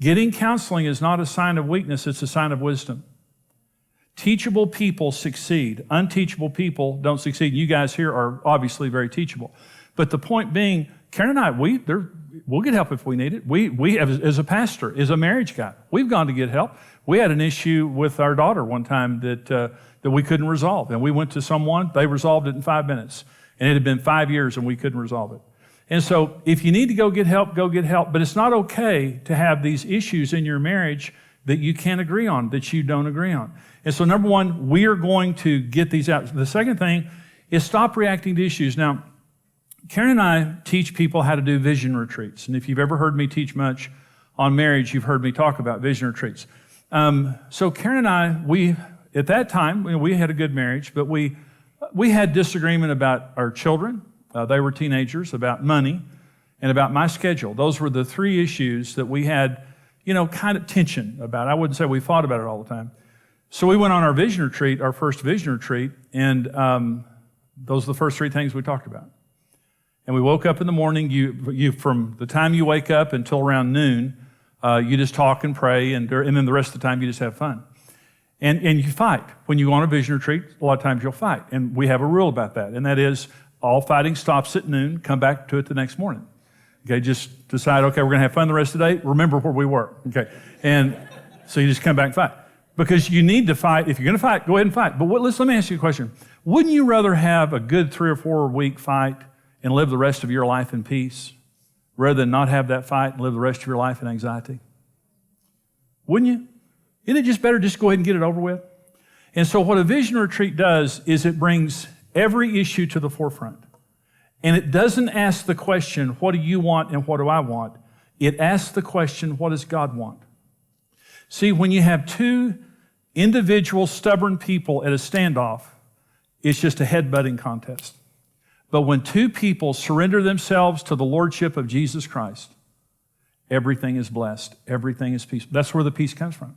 Getting counseling is not a sign of weakness, it's a sign of wisdom. Teachable people succeed. Unteachable people don't succeed. You guys here are obviously very teachable. But the point being, Karen and I, we'll get help if we need it. We as a pastor, as a marriage guy, we've gone to get help. We had an issue with our daughter one time that we couldn't resolve. And we went to someone, they resolved it in 5 minutes. And it had been 5 years and we couldn't resolve it. And so if you need to go get help, go get help. But it's not okay to have these issues in your marriage that you can't agree on, that you don't agree on. And so number one, we are going to get these out. The second thing is stop reacting to issues. Now, Karen and I teach people how to do vision retreats. And if you've ever heard me teach much on marriage, you've heard me talk about vision retreats. So Karen and I, at that time, we had a good marriage, but we had disagreement about our children. They were teenagers, about money, and about my schedule. Those were the three issues that we had, kind of tension about. I wouldn't say we fought about it all the time. So we went on our vision retreat, our first vision retreat, and those are the first three things we talked about. And we woke up in the morning. You from the time you wake up until around noon, you just talk and pray, and then the rest of the time you just have fun. And you fight. When you go on a vision retreat, a lot of times you'll fight. And we have a rule about that, and that is all fighting stops at noon, come back to it the next morning. Okay, just decide, okay, we're going to have fun the rest of the day. Remember where we were. Okay, and so you just come back and fight. Because you need to fight. If you're going to fight, go ahead and fight. But let me ask you a question. Wouldn't you rather have a good 3 or 4 week fight and live the rest of your life in peace rather than not have that fight and live the rest of your life in anxiety? Wouldn't you? Isn't it just better just go ahead and get it over with? And so what a vision retreat does is it brings every issue to the forefront. And it doesn't ask the question, what do you want and what do I want? It asks the question, what does God want? See, when you have two individual stubborn people at a standoff, it's just a headbutting contest. But when two people surrender themselves to the lordship of Jesus Christ, everything is blessed. Everything is peaceful. That's where the peace comes from.